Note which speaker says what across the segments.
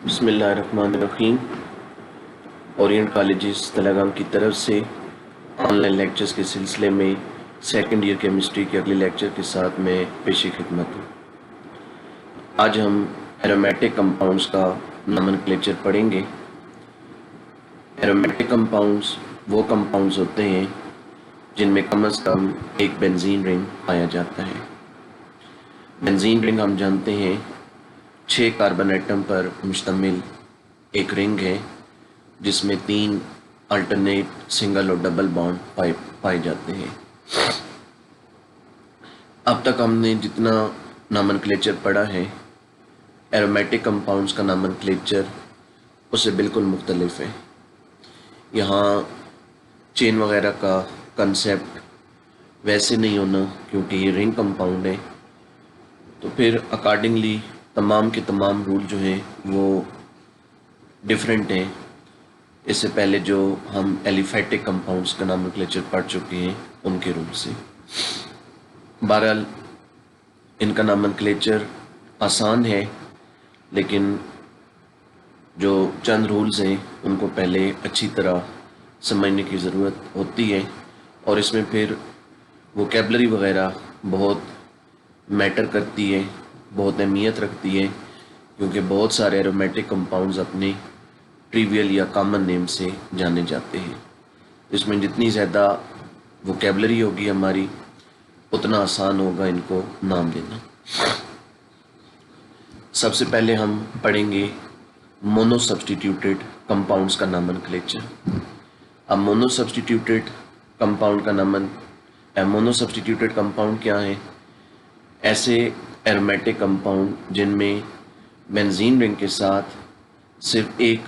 Speaker 1: बिस्मिल्लाहिर्रहमानिर्रहीम। Orient colleges तलगाम की तरफ से ऑनलाइन लेक्चर्स के सिलसिले में सेकंड ईयर केमिस्ट्री के अगले लेक्चर के साथ मैं पेशी खिदमत हूँ। आज हम एरोमेटिक कंपाउंड्स का नोमेनक्लेचर पढ़ेंगे। एरोमेटिक कंपाउंड्स वो कंपाउंड्स होते हैं जिनमें कम से कम एक बेंजीन रिंग पाया जाता है। बेंजीन रिंग हम जानते हैं 6 कार्बन एटम पर मुश्तमिल एक रिंग है जिसमें 3 अल्टरनेट सिंगल और डबल बॉन्ड पाए जाते हैं। अब तक हमने जितना नोमेनक्लेचर पढ़ा है एरोमेटिक कंपाउंड्स का नोमेनक्लेचर उससे बिल्कुल मुख्तलिफ है। यहाँ चेन वगैरह का कंसेप्ट वैसे नहीं होना, क्योंकि ये रिंग कंपाउंड है, तो फिर अकॉर्डिंगली तमाम के तमाम रूल जो हैं वो डिफरेंट हैं। इससे पहले जो हम एलिफेटिक कंपाउंड्स का नोमेनक्लेचर पढ़ चुके हैं उनके रूल से। बहरहाल इनका नोमेनक्लेचर आसान है, लेकिन जो चंद रूल्स हैं उनको पहले अच्छी तरह समझने की ज़रूरत होती है, और इसमें फिर वोकैबलरी वगैरह बहुत मैटर करती है, बहुत अहमियत रखती है, क्योंकि बहुत सारे एरोमेटिक कंपाउंड्स अपने ट्रिवियल या कॉमन नेम से जाने जाते हैं। इसमें जितनी ज़्यादा वोकैबलरी होगी हमारी, उतना आसान होगा इनको नाम देना। सबसे पहले हम पढ़ेंगे मोनो सब्स्टिट्यूटेड कंपाउंड्स का नोमेनक्लेचर। अब मोनो सब्स्टिट्यूटेड कंपाउंड क्या है? ऐसे एरोमेटिक कंपाउंड जिनमें बेंजीन रिंग के साथ सिर्फ एक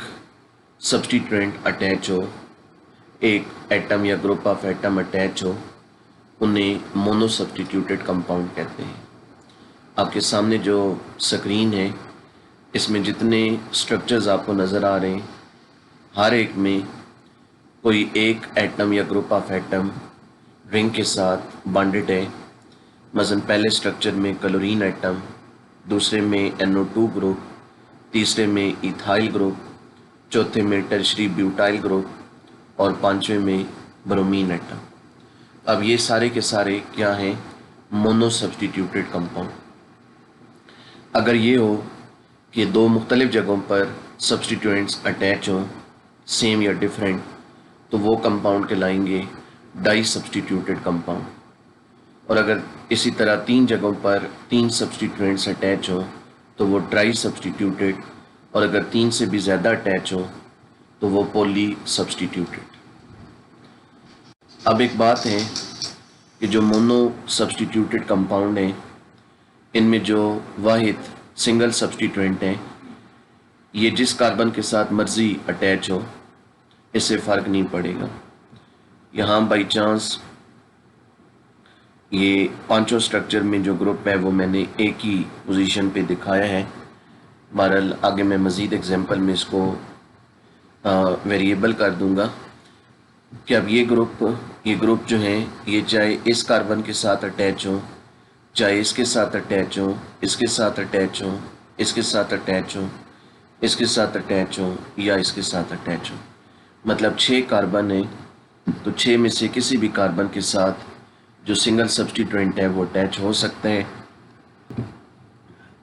Speaker 1: सब्स्टिट्यूएंट अटैच हो, एक एटम या ग्रुप ऑफ एटम अटैच हो, उन्हें मोनो सब्स्टिट्यूटेड कंपाउंड कहते हैं। आपके सामने जो स्क्रीन है इसमें जितने स्ट्रक्चर्स आपको नज़र आ रहे हैं, हर एक में कोई एक एटम या ग्रुप ऑफ एटम रिंग के साथ बॉन्डेड है। मसलन पहले स्ट्रक्चर में क्लोरीन एटम, दूसरे में NO2 ग्रुप, तीसरे में इथाइल ग्रुप, चौथे में टर्शरी ब्यूटाइल ग्रुप और पांचवें में ब्रोमीन एटम। अब ये सारे के सारे क्या हैं? Mono substituted compound. अगर ये हो कि दो मुख्तलिफ जगहों पर सब्स्टिट्यूएंट्स अटैच हों, सेम या डिफरेंट, तो वो कंपाउंड कहलाएंगे डाई सब्स्टिट्यूटेड कंपाउंड। और अगर इसी तरह 3 जगहों पर 3 सब्स्टिट्यूएंट्स अटैच हों तो वो ट्राई सब्स्टिट्यूटेड, और अगर 3 से भी ज़्यादा अटैच हो तो वो पॉली सब्स्टिट्यूटेड। अब एक बात है कि जो मोनो सब्स्टिट्यूटेड कंपाउंड हैं, इनमें जो वाहिद सिंगल सब्स्टिट्यूएंट हैं, ये जिस कार्बन के साथ मर्जी अटैच हो, इससे फ़र्क नहीं पड़ेगा। यहाँ बाई चांस ये पांचों स्ट्रक्चर में जो ग्रुप है वो मैंने एक ही पोजीशन पे दिखाया है। बहरहाल आगे मैं मज़ीद एग्जांपल में इसको वेरिएबल कर दूंगा कि अब ये ग्रुप जो है, ये चाहे इस कार्बन के साथ अटैच हो, चाहे इसके साथ अटैच हो, इसके साथ अटैच हो, इसके साथ अटैच हो, इसके साथ अटैच हो, या इसके साथ अटैच हो। मतलब 6 कार्बन है, तो 6 में से किसी भी कार्बन के साथ जो सिंगल सब्स्टिट्यूएंट है वो अटैच हो सकते हैं।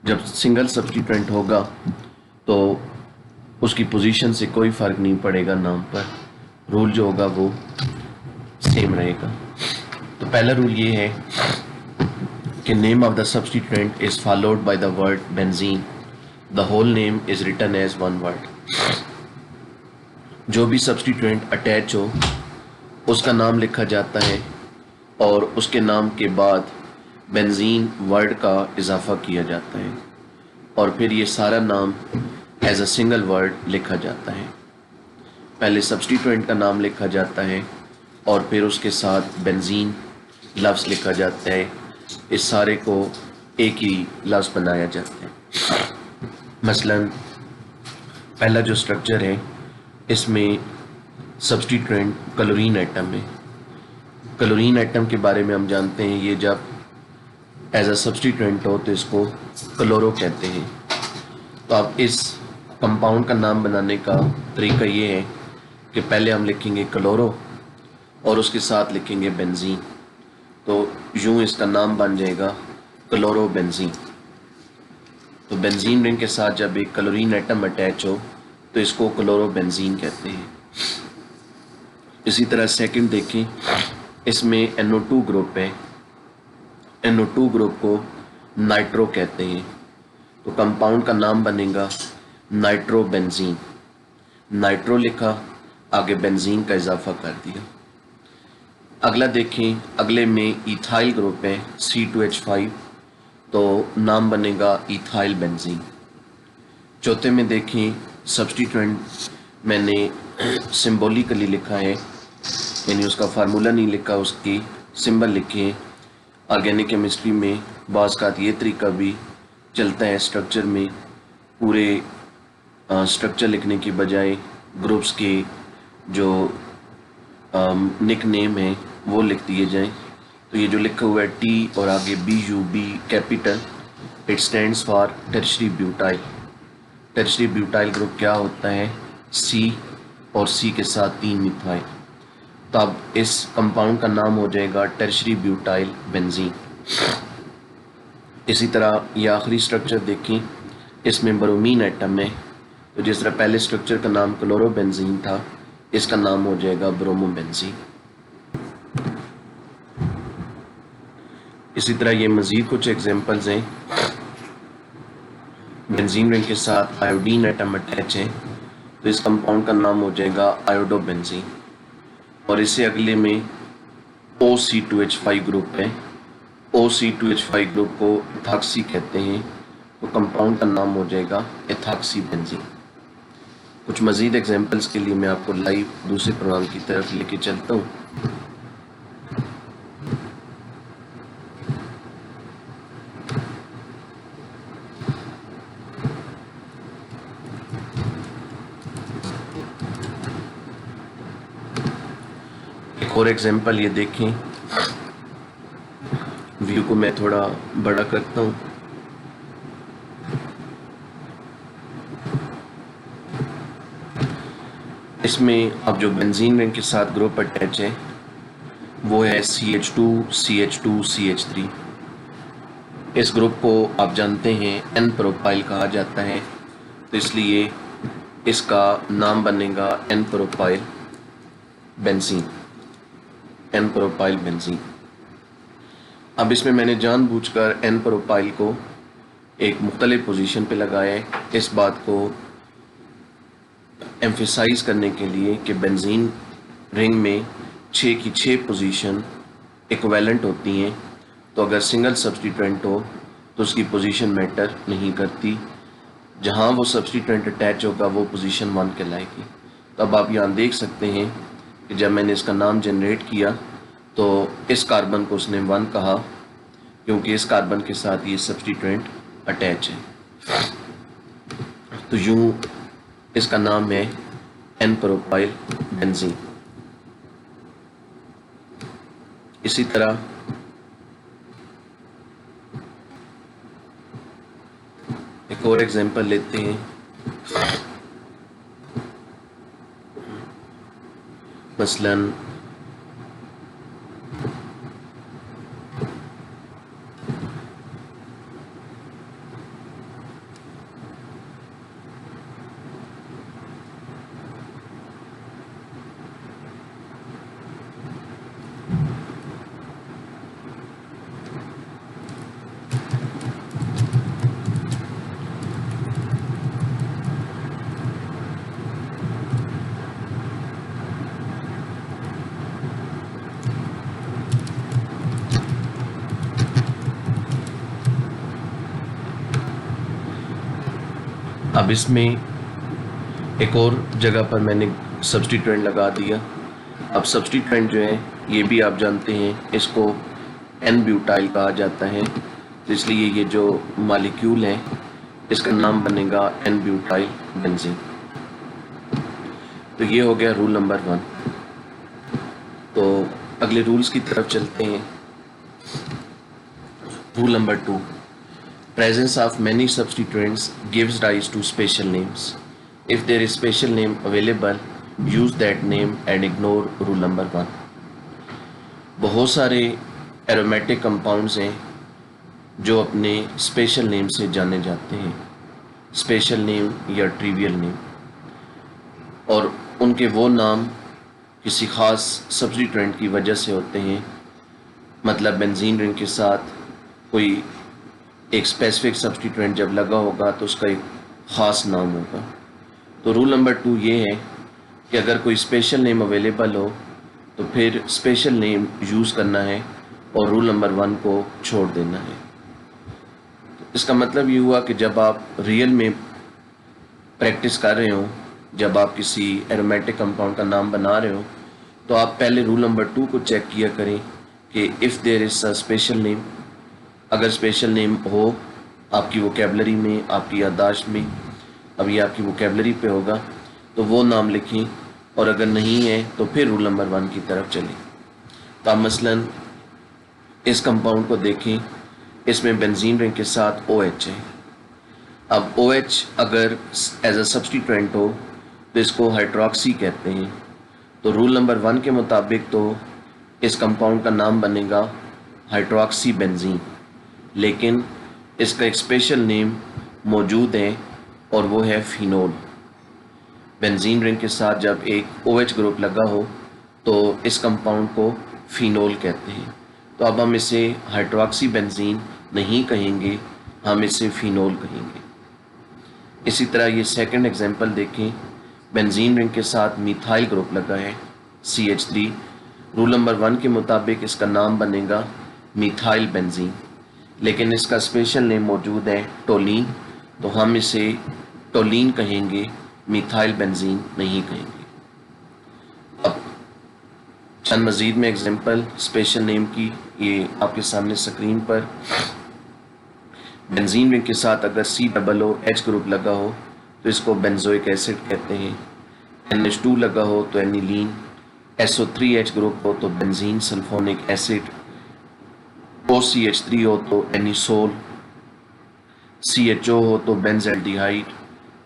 Speaker 1: जब सिंगल सब्स्टिट्यूएंट होगा तो उसकी पोजीशन से कोई फ़र्क नहीं पड़ेगा, नाम पर रूल जो होगा वो सेम रहेगा। तो पहला रूल ये है कि name of the substituent is followed by the word benzene, the whole name is written as one word. जो भी सब्स्टिट्यूएंट अटैच हो उसका नाम लिखा जाता है, और उसके नाम के बाद बेंजीन वर्ड का इजाफा किया जाता है, और फिर ये सारा नाम एज अ सिंगल वर्ड लिखा जाता है। पहले सब्स्टिट्यूएंट का नाम लिखा जाता है और फिर उसके साथ बेंजीन लफ्ज़ लिखा जाता है। इस सारे को एक ही लफ्ज़ बनाया जाता है। मसलन पहला जो स्ट्रक्चर है इसमें सब्स्टिट्यूएंट क्लोरीन एटम है। क्लोरीन एटम के बारे में हम जानते हैं, ये जब एज अ सब्स्टिट्यूएंट हो तो इसको क्लोरो कहते हैं। तो अब इस कंपाउंड का नाम बनाने का तरीका ये है कि पहले हम लिखेंगे क्लोरो और उसके साथ लिखेंगे बेंजीन, तो यूं इसका नाम बन जाएगा क्लोरोबेंजीन। तो बेंजीन रिंग के साथ जब एक क्लोरीन एटम अटैच हो तो इसको क्लोरोबेंजीन कहते हैं। इसी तरह सेकंड देखें, इसमें NO2 ग्रुप है, NO2 ग्रुप को नाइट्रो कहते हैं, तो कंपाउंड का नाम बनेगा नाइट्रोबेंजीन। नाइट्रो लिखा, आगे बेंजीन का इजाफा कर दिया। अगला देखें, अगले में इथाइल ग्रुप है C2H5, तो नाम बनेगा इथाइल बेंजीन। चौथे में देखें, सब्स्टिट्यूएंट मैंने सिंबॉलिकली लिखा है, यानी उसका फार्मूला नहीं लिखा, उसकी सिंबल लिखे हैं। ऑर्गेनिक केमिस्ट्री में बाज़ ये तरीका भी चलता है स्ट्रक्चर में, पूरे स्ट्रक्चर लिखने की बजाय ग्रुप्स के जो निक नेम है वो लिख दिए जाएं। तो ये जो लिखा हुआ है T और आगे BUB capital, it stands for tertiary butyl. Tertiary butyl group क्या होता है? C और C के साथ 3 मिथाइल। तो अब इस कंपाउंड का नाम हो जाएगा टर्शरी ब्यूटाइल बेंजीन। इसी तरह ये आखिरी स्ट्रक्चर देखें, इसमें ब्रोमीन एटम है, तो जिस तरह पहले स्ट्रक्चर का नाम क्लोरोबेंजीन था, इसका नाम हो जाएगा ब्रोमोबेंजीन। इसी तरह ये मज़ीद कुछ एग्जांपल्स हैं। बेंजीन रिंग के साथ आयोडीन एटम अटैच है, तो इस कंपाउंड का नाम हो जाएगा आयोडोबेंजीन। और इससे अगले में OC2H5 ग्रुप है, OC2H5 ग्रुप को इथाक्सी कहते हैं, तो कंपाउंड का नाम हो जाएगा इथाक्सी बेंजीन। कुछ मज़ीद एग्जांपल्स के लिए मैं आपको लाइव दूसरे प्रोग्राम की तरफ लेके चलता हूँ। एक और एग्जांपल ये देखें, व्यू को मैं थोड़ा बड़ा करता हूँ। इसमें अब जो बेंजीन रिंग के साथ ग्रुप अटैच है वो है CH2 CH2 CH3। इस ग्रुप को आप जानते हैं N प्रोपाइल कहा जाता है, तो इसलिए इसका नाम बनेगा N propyl benzene, N propyl benzene. अब इसमें मैंने जानबूझकर N प्रोपाइल को एक मुख्तलिफ पोजीशन पे लगाया है, इस बात को एम्फेसाइज करने के लिए कि बेंजीन रिंग में 6 की 6 पोजीशन इक्विवेलेंट होती हैं, तो अगर सिंगल सब्स्टिट्यूएंट हो तो उसकी पोजीशन मैटर नहीं करती, जहां वो सब्स्टिट्यूएंट अटैच होगा वो पोजीशन 1 कहलाएगी। तो अब आप यहाँ देख सकते हैं कि जब मैंने इसका नाम जनरेट किया तो इस कार्बन को उसने 1 कहा, क्योंकि इस कार्बन के साथ ये सब्स्टिट्यूएंट अटैच है। तो यूं इसका नाम है N प्रोपाइल बेंजीन। इसी तरह एक और एग्जांपल लेते हैं, मसलन अब इसमें एक और जगह पर मैंने सब्स्टिट्यूएंट लगा दिया। अब सब्स्टिट्यूएंट जो है ये भी आप जानते हैं, इसको N ब्यूटाइल कहा जाता है, तो इसलिए ये जो मॉलिक्यूल है इसका नाम बनेगा N ब्यूटाइल बेंजीन। तो ये हो गया रूल नंबर 1। तो अगले रूल्स की तरफ चलते हैं। Rule number 2, presence of many substituents gives rise to special names। If there is special name available, use that name and ignore rule number 1. बहुत सारे एरोमेटिक कंपाउंड्स हैं जो अपने स्पेशल नेम से जाने जाते हैं, स्पेशल नेम या ट्रिवियल नेम, और उनके वो नाम किसी ख़ास सब्स्टिट्यूएंट की वजह से होते हैं। मतलब बेंजीन रिंग के साथ कोई एक स्पेसिफिक सब्स्टिट्यूएंट जब लगा होगा तो उसका एक ख़ास नाम होगा। तो रूल नंबर 2 ये है कि अगर कोई स्पेशल नेम अवेलेबल हो तो फिर स्पेशल नेम यूज़ करना है और रूल नंबर 1 को छोड़ देना है। इसका मतलब ये हुआ कि जब आप रियल में प्रैक्टिस कर रहे हो, जब आप किसी एरोमेटिक कंपाउंड का नाम बना रहे हो, तो आप पहले रूल नंबर 2 को चेक किया करें कि if there is a special name, अगर स्पेशल नेम हो आपकी वोकेबलरी में, आपकी याददाश्त में, अब ये आपकी वोकेबलरी पे होगा तो वो नाम लिखें, और अगर नहीं है तो फिर रूल नंबर 1 की तरफ चलें। तो आप मसलन इस कंपाउंड को देखें, इसमें बेंजीन रिंग के साथ OH है। अब OH अगर एज अ सब्स्टिट्यूएंट हो तो इसको हाइड्रोक्सी कहते हैं। तो रूल नंबर 1 के मुताबिक तो इस कंपाउंड का नाम बनेगा हाइड्रोक्सी बेंजीन, लेकिन इसका एक स्पेशल नेम मौजूद है और वो है फिनोल। बेंजीन रिंग के साथ जब एक OH ग्रुप लगा हो तो इस कंपाउंड को फिनोल कहते हैं। तो अब हम इसे हाइड्रोक्सी बेंजीन नहीं कहेंगे, हम इसे फिनोल कहेंगे। इसी तरह ये सेकंड एग्जांपल देखें, बेंजीन रिंग के साथ मिथाइल ग्रुप लगा है CH3। रूल नंबर 1 के मुताबिक इसका नाम बनेगा मिथाइल बेंजीन, लेकिन इसका स्पेशल नेम मौजूद है टोलीन, तो हम इसे टोलीन कहेंगे, मिथाइल बेंजीन नहीं कहेंगे। अब चंद मज़ीद में एग्जांपल स्पेशल नेम की, ये आपके सामने स्क्रीन पर। बेंजीन रिंग के साथ अगर COOH ग्रुप लगा हो तो इसको बेंजोइक एसिड कहते हैं। NH2 लगा हो तो एनिलीन, SO3H ग्रुप हो तो बेंजीन सल्फोनिक एसिड, OCH3 हो तो एनिसोल, CHO हो तो बेंजल्डिहाइड,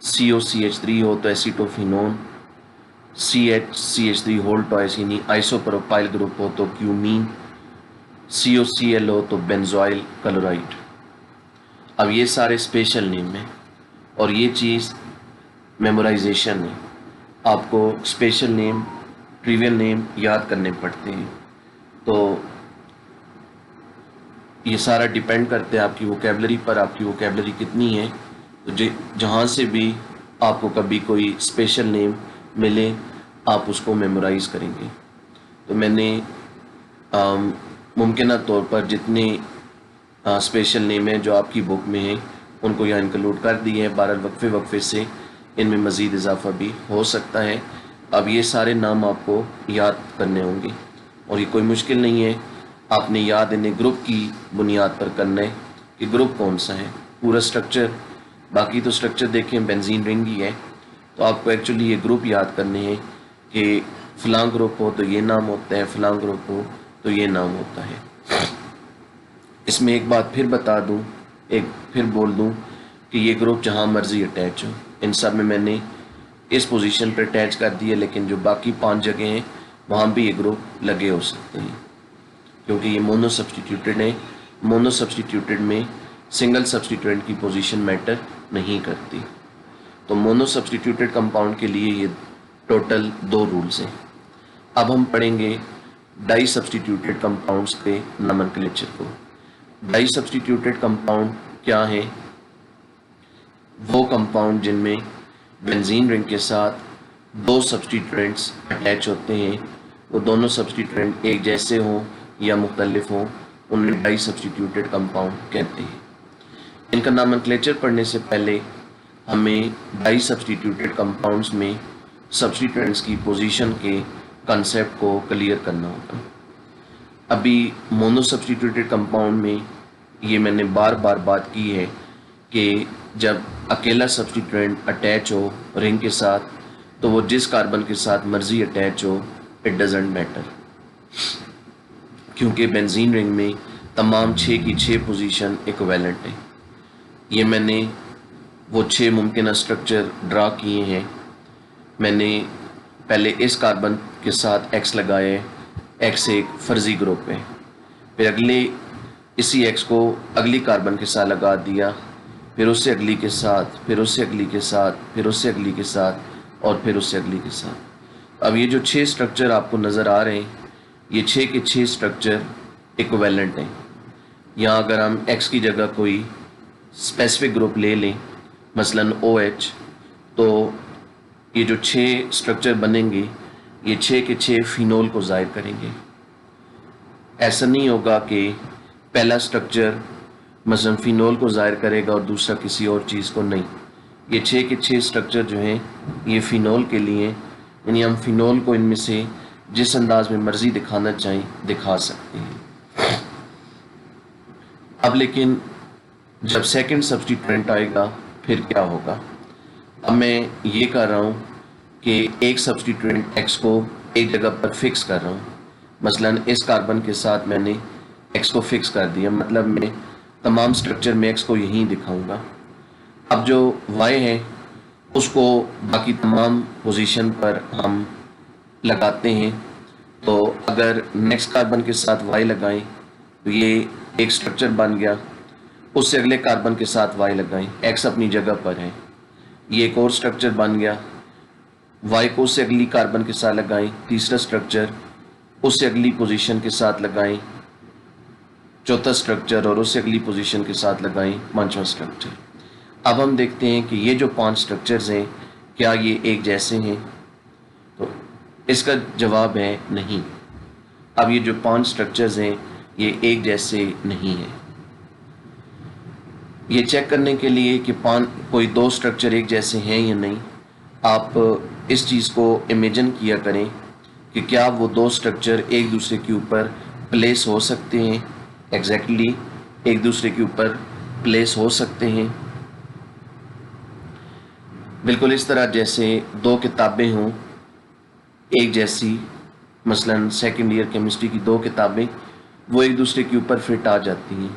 Speaker 1: COCH3 हो तो एसीटोफिनोन, CH3 होल टॉयस यानी आइसोप्रोपाइल ग्रुप हो तो क्यूमीन, COCl हो तो बेंजोइल क्लोराइड। अब ये सारे स्पेशल नेम हैं और ये चीज़ मेमोराइजेशन है। आपको स्पेशल नेम, ट्रिवियल नेम याद करने पड़ते हैं। तो ये सारा डिपेंड करते हैं आपकी वोकेबलरी पर, आपकी वोकेबलरी कितनी है। तो जहाँ से भी आपको कभी कोई स्पेशल नेम मिले आप उसको मेमोराइज करेंगे। तो मैंने मुमकिन तौर पर जितने स्पेशल नेम है जो आपकी बुक में है उनको यहाँ इंक्लूड कर दिए हैं। बहरहाल वक्फे से इनमें मज़ीद इजाफा भी हो सकता है। अब ये सारे नाम आपको याद करने होंगे और ये कोई मुश्किल नहीं है, आपने याद इन्हें ग्रुप की बुनियाद पर करना है कि ग्रुप कौन सा है, पूरा स्ट्रक्चर। बाकी तो स्ट्रक्चर देखें बेंजीन रिंग ही है, तो आपको एक्चुअली ये ग्रुप याद करने हैं कि फ़लाँ ग्रुप हो तो ये नाम होता है, फ़लाँ ग्रुप हो तो ये नाम होता है। इसमें एक बात फिर बता दूं, एक फिर बोल दूं कि ये ग्रुप जहां मर्जी अटैच हो, इन सब में मैंने इस पोजीशन पर अटैच कर दिया, लेकिन जो बाकी 5 जगह हैं वहाँ भी ये ग्रुप लगे हो सकते हैं क्योंकि ये मोनो सब्सटीट्यूटेड है। मोनो सब्सटीट्यूटेड में सिंगल सब्सटीट्यूएंट की पोजीशन मैटर नहीं करती। तो मोनो सब्सटीट्यूटेड कंपाउंड के लिए ये टोटल 2 रूल्स हैं। अब हम पढ़ेंगे डाई सब्सटीट्यूटेड कंपाउंड्स के नोमेनक्लेचर को। डाई सब्सटीट्यूटेड कंपाउंड क्या है? वो कंपाउंड जिनमें बेंजीन रिंग के साथ 2 सब्सटीट्यूएंट्स अटैच होते हैं, वो दोनों सब्सटीट्यूएंट एक जैसे हों या मुख्तलिफ हों, उन्हें डाई सब्सटीट्यूटेड कंपाउंड कहते हैं। इनका नोमेनक्लेचर पढ़ने से पहले हमें डाई सब्सटीट्यूटेड कंपाउंड्स में सब्सटीट्यूएंट्स की पोजीशन के कंसेप्ट को क्लियर करना होगा। अभी मोनो सब्सटीट्यूटेड कंपाउंड में ये मैंने बार बार बात की है कि जब अकेला सब्सटीट्यूएंट अटैच हो रिंग के साथ तो वो जिस कार्बन के साथ मर्जी अटैच हो, इट डजेंट मैटर, क्योंकि बेंजीन रिंग में तमाम 6 की 6 पोजीशन इक्विवेलेंट है। ये मैंने वो 6 मुमकिन स्ट्रक्चर ड्रा किए हैं। मैंने पहले इस कार्बन के साथ X लगाए, X एक फर्जी ग्रुप है, फिर अगले इसी X को अगली कार्बन के साथ लगा दिया, फिर उससे अगली के साथ, फिर उससे अगली के साथ, फिर उससे अगली के साथ और फिर उससे अगली के साथ। अब ये जो 6 स्ट्रक्चर आपको नज़र आ रहे हैं, ये 6 के 6 स्ट्रक्चर इक्विवेलेंट हैं। यहाँ अगर हम X की जगह कोई स्पेसिफिक ग्रुप ले लें, मसलन OH, तो ये जो 6 स्ट्रक्चर बनेंगे, ये 6 के 6 फिनोल को ज़ाहिर करेंगे। ऐसा नहीं होगा कि पहला स्ट्रक्चर मसलन फिनोल को ज़ाहिर करेगा और दूसरा किसी और चीज़ को नहीं। ये 6 के 6 स्ट्रक्चर जो हैं ये फिनोल के लिए, यानी हम फिनोल को इनमें से जिस अंदाज में मर्ज़ी दिखाना चाहें दिखा सकते हैं। अब लेकिन जब सेकंड सब्स्टिट्यूएंट आएगा फिर क्या होगा? अब मैं ये कर रहा हूँ कि एक सब्स्टिट्यूएंट X को एक जगह पर फिक्स कर रहा हूँ। मसलन इस कार्बन के साथ मैंने X को फिक्स कर दिया, मतलब मैं तमाम स्ट्रक्चर में X को यहीं दिखाऊंगा। अब जो Y है उसको बाकी तमाम पोजीशन पर हम लगाते हैं। तो अगर नेक्स्ट कार्बन के साथ Y लगाएं तो ये एक स्ट्रक्चर बन गया, उससे अगले कार्बन के साथ Y लगाएं, X अपनी जगह पर है, ये एक और स्ट्रक्चर बन गया। Y को उससे अगली कार्बन के साथ लगाएं, तीसरा स्ट्रक्चर, उससे अगली पोजीशन के साथ लगाएं, चौथा स्ट्रक्चर, और उससे अगली पोजीशन के साथ लगाएं, पांचवा स्ट्रक्चर। अब हम देखते हैं कि ये जो 5 स्ट्रक्चर्स हैं क्या ये एक जैसे हैं? तो इसका जवाब है नहीं। अब ये जो 5 स्ट्रक्चर्स हैं ये एक जैसे नहीं हैं। ये चेक करने के लिए कि कोई 2 स्ट्रक्चर एक जैसे हैं या नहीं, आप इस चीज़ को इमेजिन किया करें कि क्या वो 2 स्ट्रक्चर एक दूसरे के ऊपर प्लेस हो सकते हैं, एग्जैक्टली एक दूसरे के ऊपर प्लेस हो सकते हैं। बिल्कुल इस तरह जैसे 2 किताबें हों एक जैसी, मसलन सेकेंड ईयर केमिस्ट्री की 2 किताबें, वो एक दूसरे के ऊपर फिट आ जाती हैं।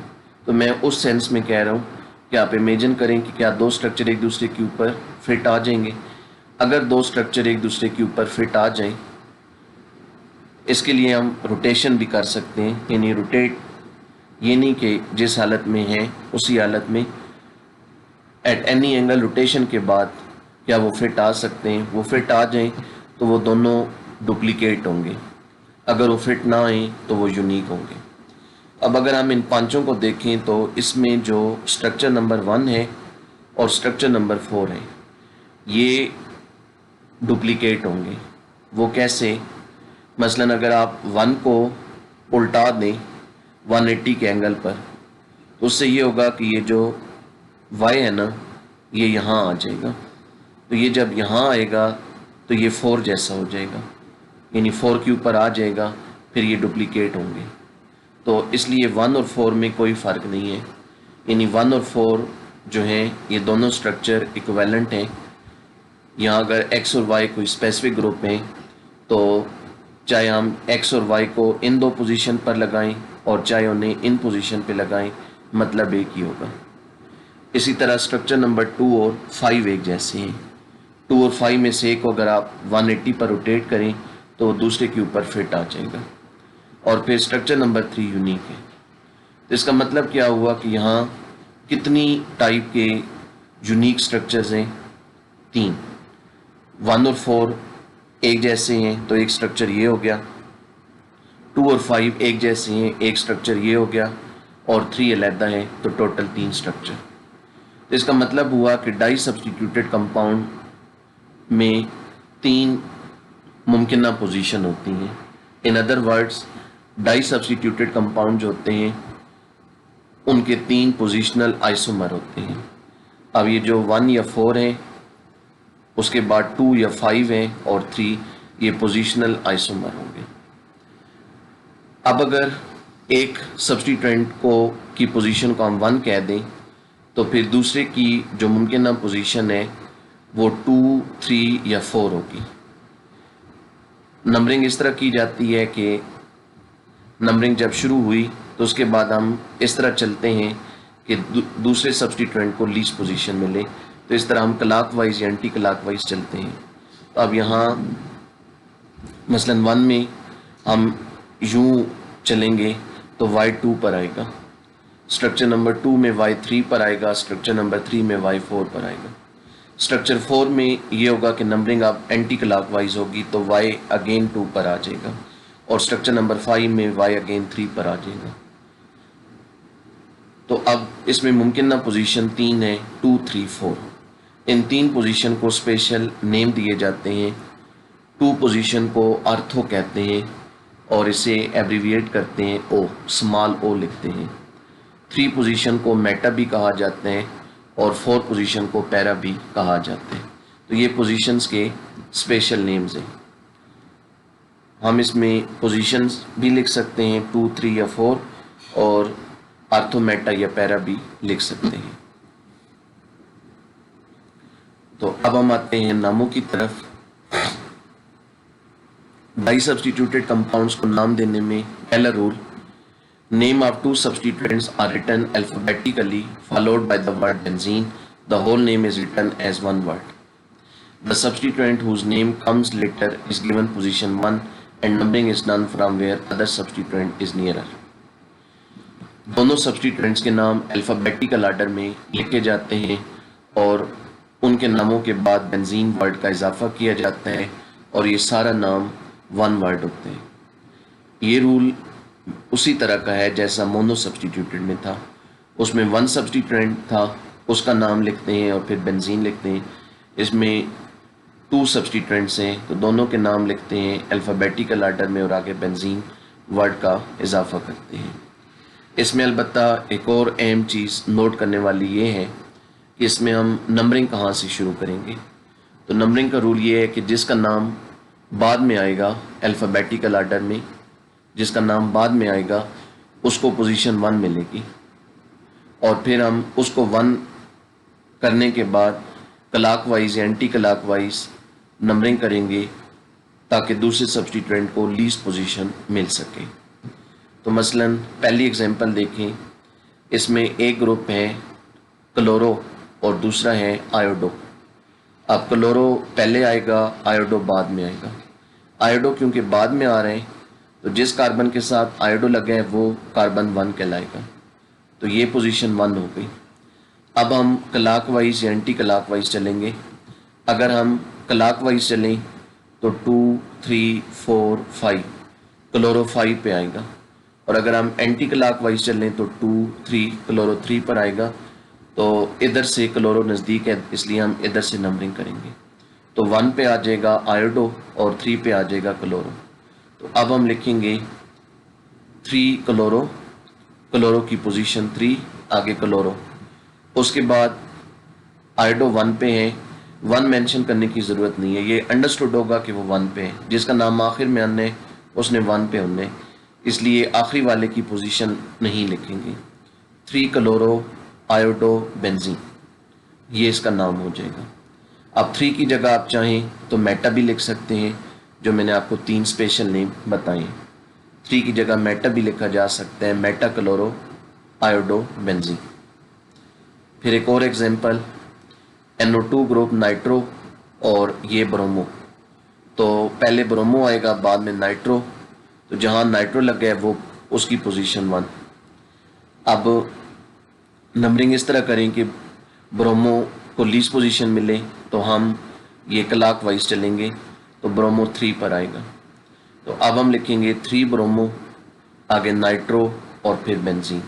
Speaker 1: तो मैं उस सेंस में कह रहा हूँ कि आप इमेजिन करें कि क्या 2 स्ट्रक्चर एक दूसरे के ऊपर फिट आ जाएंगे। अगर 2 स्ट्रक्चर एक दूसरे के ऊपर फिट आ जाएं, इसके लिए हम रोटेशन भी कर सकते हैं, यानी रोटेट ये नहीं कि जिस हालत में है उसी हालत में एट एनी एंगल रोटेशन के बाद क्या वो फिट आ सकते हैं। वो फिट आ जाएं तो वो दोनों डुप्लीकेट होंगे, अगर वो फिट ना आए तो वो यूनिक होंगे। अब अगर हम इन 5 को देखें तो इसमें जो स्ट्रक्चर नंबर 1 है और स्ट्रक्चर नंबर 4 है ये डुप्लीकेट होंगे। वो कैसे? मसलन अगर आप 1 को उल्टा दें 180 के एंगल पर, तो उससे ये होगा कि ये जो y है ना ये यहाँ आ जाएगा, तो ये जब यहाँ आएगा तो ये 4 जैसा हो जाएगा, यानी 4 के ऊपर आ जाएगा, फिर ये डुप्लीकेट होंगे। तो इसलिए 1 और 4 में कोई फ़र्क नहीं है, यानी 1 और 4 जो हैं ये दोनों स्ट्रक्चर इक्विवेलेंट हैं। यहाँ अगर x और y कोई स्पेसिफिक ग्रुप हैं तो चाहे हम x और y को इन 2 पोजीशन पर लगाएं और चाहे उन्हें इन पोजीशन पे लगाएं, मतलब एक ही होगा। इसी तरह स्ट्रक्चर नंबर 2 और 5 एक जैसे हैं। 2 और 5 में से एक को अगर आप 180 पर रोटेट करें तो दूसरे के ऊपर फिट आ जाएगा। और फिर स्ट्रक्चर नंबर 3 यूनिक है। तो इसका मतलब क्या हुआ कि यहाँ कितनी टाइप के यूनिक स्ट्रक्चर्स हैं? 3। 1 और 4 एक जैसे हैं तो एक स्ट्रक्चर ये हो गया, 2 और 5 एक जैसे हैं एक स्ट्रक्चर ये हो गया, और 3 अलहदा है तो टोटल 3 स्ट्रक्चर। तो इसका मतलब हुआ कि डाई सब्स्टिट्यूटेड कंपाउंड में 3 मुमकिन पोजीशन होती हैं। In other words di substituted compound जो होते हैं उनके 3 पोजिशनल आइसोमर होते हैं। अब ये जो 1 या 4 हैं, उसके बाद 2 या 5 हैं और 3 ये पोजिशनल आइसोमर होंगे। अब अगर एक सब्स्टिट्यूएंट को की पोजीशन को हम 1 कह दें तो फिर दूसरे की जो मुमकिन पोजीशन है वो 2, 3 या 4 होगी। नंबरिंग इस तरह की जाती है कि नंबरिंग जब शुरू हुई तो उसके बाद हम इस तरह चलते हैं कि दूसरे सब्स्टिट्यूएंट को लीस्ट पोजीशन मिले, तो इस तरह हम क्लॉक वाइज या एंटी क्लॉक वाइज चलते हैं। तो अब यहाँ मसलन 1 में हम यूँ चलेंगे तो y2 पर आएगा, स्ट्रक्चर नंबर 2 में y3 पर आएगा, स्ट्रक्चर नंबर 3 में y4 पर आएगा। स्ट्रक्चर 4 में ये होगा कि नंबरिंग अब एंटी क्लॉकवाइज होगी तो y अगेन 2 पर आ जाएगा, और स्ट्रक्चर नंबर 5 में y अगेन 3 पर आ जाएगा। तो अब इसमें मुमकिन पोजीशन 3 है, 2, 3, 4। इन 3 पोजीशन को स्पेशल नेम दिए जाते हैं। 2 पोजीशन को अर्थो कहते हैं और इसे एब्रीविएट करते हैं ओ, स्मॉल ओ लिखते हैं। 3 पोजीशन को मेटा भी कहा जाता है और 4 पोजीशन को पैरा भी कहा जाता है। तो ये पोजीशंस के स्पेशल नेम्स हैं। हम इसमें पोजीशंस भी लिख सकते हैं 2, 3 या 4, और आर्थो मेटा या पैरा भी लिख सकते हैं। तो अब हम आते हैं नामों की तरफ। बाई सब्स्टिट्यूटेड कंपाउंड्स को नाम देने में पहला rule, name of 2 substituents are written alphabetically followed by the word benzene. The whole name is written as one word. The substituent whose name comes later is given position 1 and numbering is done from where other substituent is nearer. दोनों substituents के नाम alphabetical order में लिखे जाते हैं और उनके नामों के बाद बेंजीन वर्ड का इजाफा किया जाता है और ये सारा नाम वन वर्ड होते हैं। ये रूल उसी तरह का है जैसा मोनो सब्स्टिट्यूटेड में था। उसमें 1 सब्स्टिट्यूएंट था, उसका नाम लिखते हैं और फिर बेंजीन लिखते हैं। इसमें 2 सब्स्टिट्यूएंट्स हैं तो दोनों के नाम लिखते हैं अल्फ़ाबेटिकल आर्डर में और आगे बेंजीन वर्ड का इजाफा करते हैं। इसमें अलबत्ता एक और अहम चीज़ नोट करने वाली ये है कि इसमें हम नंबरिंग कहाँ से शुरू करेंगे। तो नंबरिंग का रूल ये है कि जिसका नाम बाद में आएगा अल्फ़ाबेटिकल आर्डर में, जिसका नाम बाद में आएगा उसको पोजीशन 1 मिलेगी और फिर हम उसको 1 करने के बाद क्लॉकवाइज या एंटी क्लॉकवाइज नंबरिंग करेंगे ताकि दूसरे सब्स्टिट्यूएंट को लीस्ट पोजीशन मिल सके। तो मसलन पहली एग्जांपल देखें। इसमें एक ग्रुप है क्लोरो और दूसरा है आयोडो। अब क्लोरो पहले आएगा, आयोडो बाद में आएगा। आयोडो क्योंकि बाद में आ रहे हैं तो जिस कार्बन के साथ आयोडो लगा है वो कार्बन 1 कहलाएगा। तो ये पोजीशन 1 हो गई। अब हम क्लॉकवाइज या एंटी क्लॉकवाइज चलेंगे। अगर हम क्लॉकवाइज चलें तो 2, 3, 4, 5 क्लोरो 5 पे आएगा, और अगर हम एंटी क्लॉकवाइज चलें तो 2, 3 क्लोरो 3 पर आएगा। तो इधर से क्लोरो नज़दीक है इसलिए हम इधर से नंबरिंग करेंगे। तो 1 पे आ जाएगा आयोडो और 3 पे आ जाएगा क्लोरो। तो अब हम लिखेंगे 3 क्लोरो, क्लोरो की पोजीशन 3, आगे क्लोरो। उसके बाद आयोडो 1 पे है, 1 मेंशन करने की ज़रूरत नहीं है, ये अंडरस्टूड होगा कि वो 1 पे है। जिसका नाम आखिर में आने उसने 1 पे होने, इसलिए आखिरी वाले की पोजीशन नहीं लिखेंगे। 3 क्लोरो आयोडो बेंजीन, ये इसका नाम हो जाएगा। अब 3 की जगह आप चाहें तो मेटा भी लिख सकते हैं, जो मैंने आपको 3 स्पेशल नेम बताए। 3 की जगह मेटा भी लिखा जा सकता है, मेटा क्लोरो आयोडो बेंजीन। फिर एक और एग्जांपल, NO2 ग्रुप नाइट्रो और ये ब्रोमो। तो पहले ब्रोमो आएगा बाद में नाइट्रो, तो जहाँ नाइट्रो लग गया वो उसकी पोजीशन 1। अब नंबरिंग इस तरह करें कि ब्रोमो को लीस्ट पोजीशन मिले तो हम ये क्लॉकवाइज चलेंगे तो ब्रोमो 3 पर आएगा। तो अब हम लिखेंगे 3 ब्रोमो, आगे नाइट्रो और फिर बेंजीन।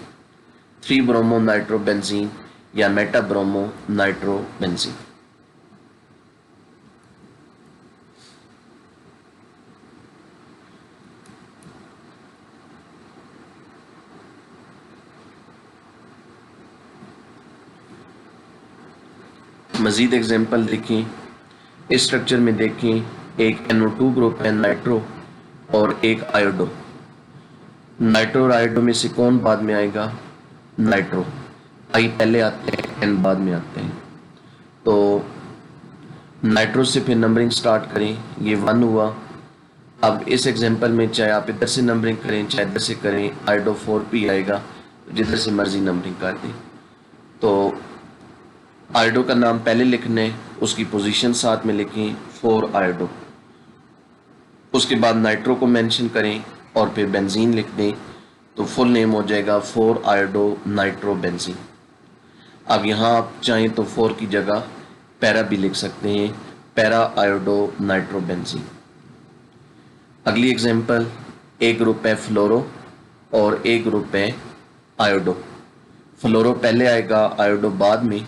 Speaker 1: 3 ब्रोमो नाइट्रो बेंजीन या मेटा ब्रोमो नाइट्रो बेंजीन। मज़ीद एग्जांपल देखें। इस स्ट्रक्चर में देखें, एक NO2 ग्रुप है नाइट्रो और एक आयोडो। नाइट्रो और आयोडो में से कौन बाद में आएगा? नाइट्रो। आई पहले आते हैं, एन बाद में आते हैं। तो नाइट्रो से फिर नंबरिंग स्टार्ट करें, ये 1 हुआ। अब इस एग्जांपल में चाहे आप इधर से नंबरिंग करें चाहे इधर से करें, आयोडो 4 पे आएगा, तो जिधर से मर्जी नंबरिंग कर दें। तो आयोडो का नाम पहले लिखना है, उसकी पोजीशन साथ में लिखें 4 आयोडो, उसके बाद नाइट्रो को मेंशन करें और फिर बेंजीन लिख दें, तो फुल नेम हो जाएगा 4 आयोडो नाइट्रो बेंजीन। अब यहाँ आप चाहें तो 4 की जगह पैरा भी लिख सकते हैं, पैरा आयोडो नाइट्रो बेंजीन। अगली एग्जांपल, एक ग्रुप है फ्लोरो और एक ग्रुप है आयोडो। फ्लोरो पहले आएगा, आयोडो बाद में,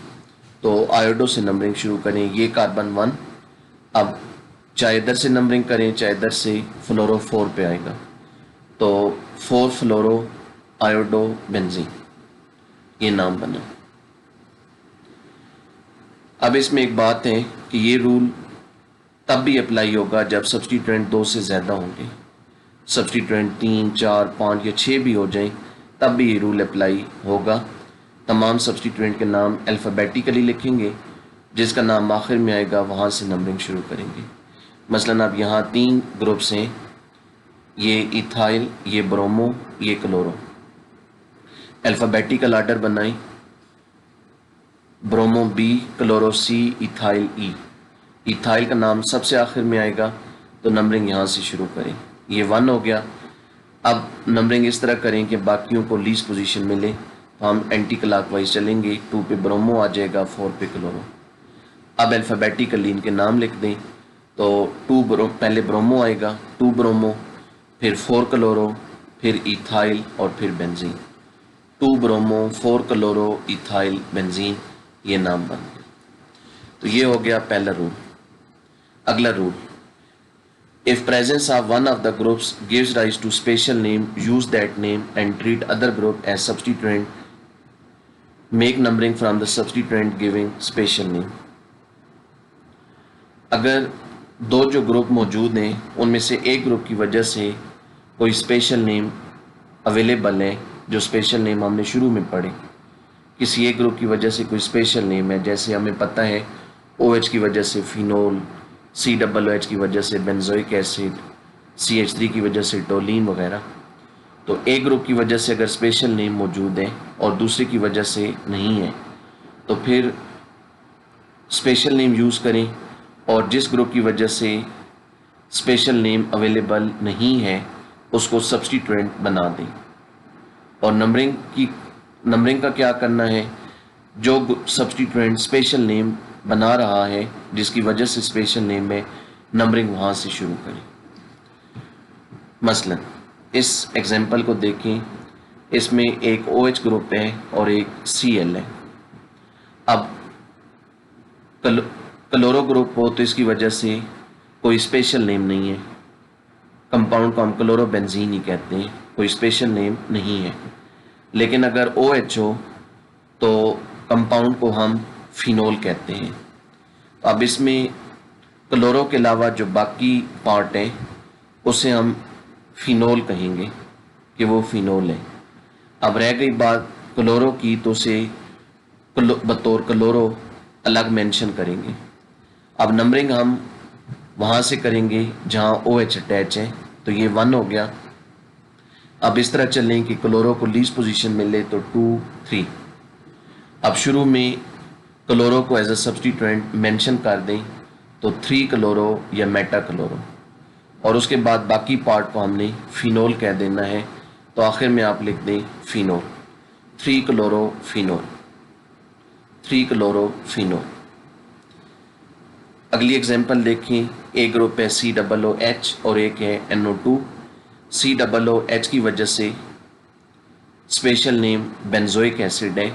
Speaker 1: तो आयोडो से नंबरिंग शुरू करें। ये कार्बन 1, अब चाहे इधर से नंबरिंग करें चाहे इधर से, फ्लोरो 4 पे आएगा, तो 4 फ्लोरो आयोडो बेंजीन, ये नाम बना। अब इसमें एक बात है कि ये रूल तब भी अप्लाई होगा जब सब्स्टिट्यूएंट 2 से ज़्यादा होंगे। सब्स्टिट्यूएंट 3, 4, 5 या 6 भी हो जाएं तब भी ये रूल अप्लाई होगा। तमाम सब्स्टिट्यूएंट के नाम अल्फ़ाबेटिकली लिखेंगे, जिसका नाम आखिर में आएगा वहाँ से नंबरिंग शुरू करेंगे। मसलन अब यहाँ 3 ग्रुप्स हैं, ये इथाइल, ये ब्रोमो, ये क्लोरो। अल्फ़ाबेटिकल आर्डर बनाएं, ब्रोमो बी, क्लोरो सी, इथाइल ई। इथाइल का नाम सबसे आखिर में आएगा, तो नंबरिंग यहाँ से शुरू करें। ये 1 हो गया। अब नंबरिंग इस तरह करें कि बाकियों को लीस्ट पोजीशन मिले, तो हम एंटी क्लॉकवाइज चलेंगे। 2 पे ब्रोमो आ जाएगा, 4 पे क्लोरो। अब अल्फ़ाबेटिकली इनके नाम लिख दें, तो पहले ब्रोमो आएगा, 2 ब्रोमो, फिर 4 क्लोरो, फिर इथाइल और फिर benzene. 2 bromo, 4 chloro, ethyl, benzene, ये नाम बन गया। तो ये हो गया पहला रूल। अगला rule, if presence of one of the groups gives rise to special name, use that name and treat other group as substituent. Make numbering from the substituent giving special name. अगर 2 जो group मौजूद हैं उनमें से एक group की वजह से कोई स्पेशल नेम अवेलेबल है, जो स्पेशल नेम हमने शुरू में पढ़े, किसी एक ग्रुप की वजह से कोई स्पेशल नेम है, जैसे हमें पता है OH की वजह से फिनोल, COOH की वजह से बेंजोइक एसिड, CH3 की वजह से टोलिन वगैरह। तो एक ग्रुप की वजह से अगर स्पेशल नेम मौजूद है और दूसरे की वजह से नहीं है, तो फिर स्पेशल नेम यूज़ करें, और जिस ग्रुप की वजह से स्पेशल नेम अवेलेबल नहीं है उसको सब्स्टिट्यूएंट बना दें। और नंबरिंग का क्या करना है, जो सब्स्टिट्यूएंट स्पेशल नेम बना रहा है जिसकी वजह से स्पेशल नेम में, नंबरिंग वहाँ से शुरू करें। मसलन इस एग्जांपल को देखें, इसमें एक OH ग्रुप है और एक Cl है। अब क्लोरो ग्रुप हो तो इसकी वजह से कोई स्पेशल नेम नहीं है, कंपाउंड को हम क्लोरोबेंजीन ही कहते हैं, कोई स्पेशल नेम नहीं है। लेकिन अगर OH हो तो कंपाउंड को हम फिनोल कहते हैं। अब इसमें क्लोरो के अलावा जो बाकी पार्ट है उसे हम फिनोल कहेंगे कि वो फिनोल है। अब रह गई बात क्लोरो की, तो उसे बतौर क्लोरो अलग मेंशन करेंगे। अब नंबरिंग हम वहाँ से करेंगे जहाँ OH अटैच है, तो ये 1 हो गया। अब इस तरह चलें कि क्लोरो को लीस्ट पोजीशन मिले, तो 2, 3। अब शुरू में क्लोरो को एज अ सब्स्टिट्यूएंट मेंशन कर दें, तो 3 क्लोरो या मेटा क्लोरो, और उसके बाद बाकी पार्ट को हमने फिनोल कह देना है, तो आखिर में आप लिख दें phenol, 3 chloro phenol, 3 chloro phenol. अगली एग्जांपल देखें, एक ग्रुप है COOH और एक है NO2। COOH की वजह से स्पेशल नेम बेंजोइक एसिड है,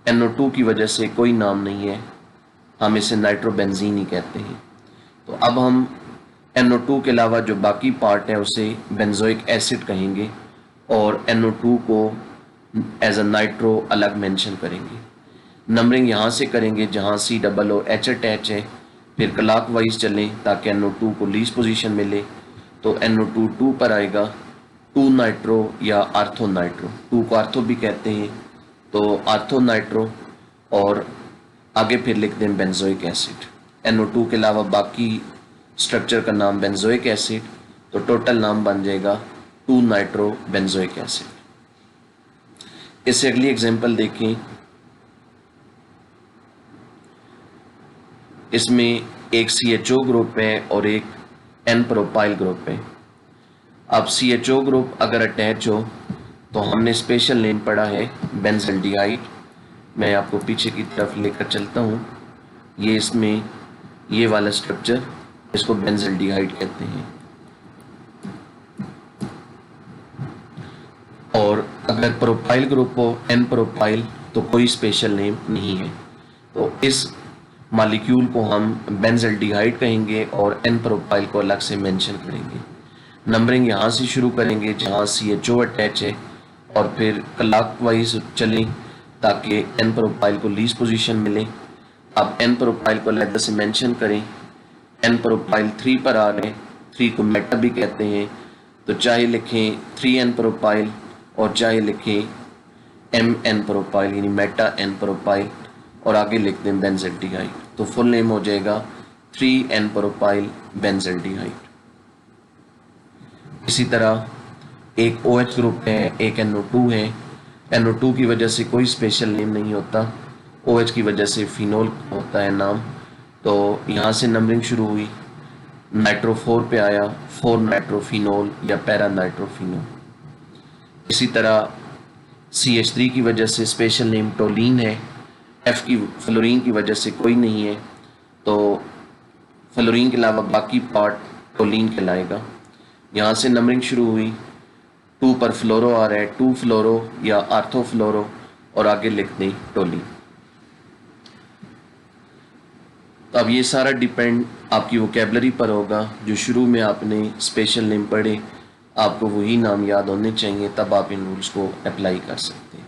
Speaker 1: NO2 की वजह से कोई नाम नहीं है, हम इसे नाइट्रोबेंजीन ही कहते हैं। तो अब हम NO2 के अलावा जो बाकी पार्ट है उसे बेंजोइक एसिड कहेंगे और NO2 को एज अ नाइट्रो अलग मेंशन करेंगे। नंबरिंग यहाँ से करेंगे जहाँ COOH अटैच है, फिर क्लॉकवाइज चलें ताकि NO2 को लीस्ट पोजीशन मिले, तो NO2 2 पर आएगा, 2 नाइट्रो या आर्थो नाइट्रो, 2 को आर्थो भी कहते हैं, तो आर्थो नाइट्रो, और आगे फिर लिख दें बेंजोइक एसिड। NO2 के अलावा बाकी स्ट्रक्चर का नाम बेंजोइक एसिड, तो टोटल नाम बन जाएगा 2 नाइट्रो बेंजोइक एसिड। इससे अगली एग्जांपल देखें, इसमें एक CHO ग्रुप है और एक N प्रोपाइल ग्रुप है। अब CHO ग्रुप अगर अटैच हो तो हमने स्पेशल नेम पढ़ा है बेंजल्डिहाइड। मैं आपको पीछे की तरफ लेकर चलता हूँ। ये इसमें ये वाला स्ट्रक्चर, इसको बेंजल्डिहाइड कहते हैं। और अगर प्रोपाइल ग्रुप हो N प्रोपाइल तो कोई स्पेशल नेम नहीं है, तो इस मॉलिक्यूल को हम बेंजल्डिहाइड कहेंगे और N प्रोपाइल को अलग से मेंशन करेंगे। नंबरिंग यहाँ से शुरू करेंगे जहाँ CHO अटैच है और फिर क्लॉकवाइज चलें ताकि N प्रोपाइल को लीस्ट पोजीशन मिले। अब N प्रोपाइल को अलग से मेंशन करें। N प्रोपाइल 3 पर आ रहे हैं, 3 को मेटा भी कहते हैं, तो चाहे लिखें 3N प्रोपाइल और चाहे लिखें MN प्रोपाइल यानी मेटा N प्रोपाइल और आगे लिख दें बेंजल्डिहाइड, तो फुल नेम हो जाएगा 3N प्रोपाइल बेंजल्डिहाइड। इसी तरह एक OH ग्रुप है, एक NO2 है। NO2 की वजह से कोई स्पेशल नेम नहीं होता, OH की वजह से फिनोल होता है नाम। तो यहाँ से नंबरिंग शुरू हुई, नाइट्रो 4 पे आया, 4 नाइट्रोफिनोल या पैरा नाइट्रोफिनोल। इसी तरह CH3 की वजह से स्पेशल नेम टोलिन है, F की फ्लोरीन की वजह से कोई नहीं है, तो फ्लोरीन के अलावा बाकी पार्ट टोलिन कहलाएगा। यहाँ से नंबरिंग शुरू हुई, 2 पर फ्लोरो आ रहा है, 2 फ्लोरो या आर्थोफ्लोरो और आगे लिख दें टोलिन। तो अब ये सारा डिपेंड आपकी वोकेबलरी पर होगा। जो शुरू में आपने स्पेशल नेम पढ़े आपको वही नाम याद होने चाहिए, तब आप इन रूल्स को अप्लाई कर सकते हैं।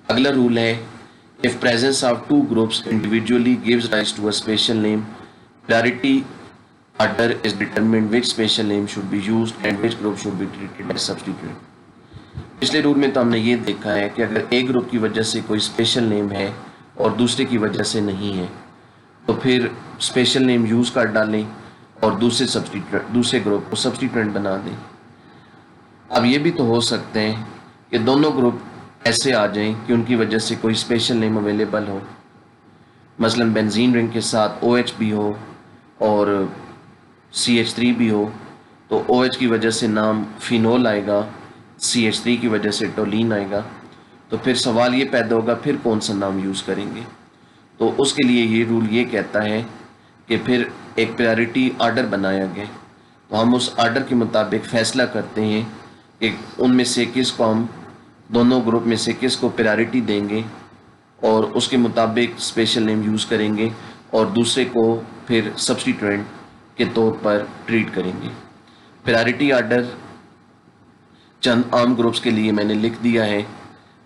Speaker 1: अगला रूल है, if presence of 2 groups individually gives rise to a special name, priority order is determined which special name should be used and which group should be treated as substitute. पिछले rule में तो हमने ये देखा है कि अगर एक ग्रुप की वजह से कोई स्पेशल नेम है और दूसरे की वजह से नहीं है तो फिर स्पेशल नेम यूज़ कर डालें और दूसरे ग्रुप को सब्स्टिट्यूएंट बना दें। अब ये भी तो हो सकते हैं कि दोनों ग्रुप ऐसे आ जाएं कि उनकी वजह से कोई स्पेशल नेम अवेलेबल हो, मसलन बेंजीन रिंग के साथ OH भी हो और CH3 भी हो, तो OH की वजह से नाम फिनोल आएगा, CH3 की वजह से टोलिन आएगा। तो फिर सवाल ये पैदा होगा फिर कौन सा नाम यूज़ करेंगे। तो उसके लिए ये रूल ये कहता है कि फिर एक प्रायोरिटी ऑर्डर बनाया गया, तो हम उस ऑर्डर के मुताबिक फ़ैसला करते हैं कि उनमें से किस को हम दोनों ग्रुप में से किस को प्रायोरिटी देंगे और उसके मुताबिक स्पेशल नेम यूज़ करेंगे और दूसरे को फिर सब्स्टिट्यूएंट के तौर पर ट्रीट करेंगे। प्रायोरिटी ऑर्डर चंद आम ग्रुप्स के लिए मैंने लिख दिया है।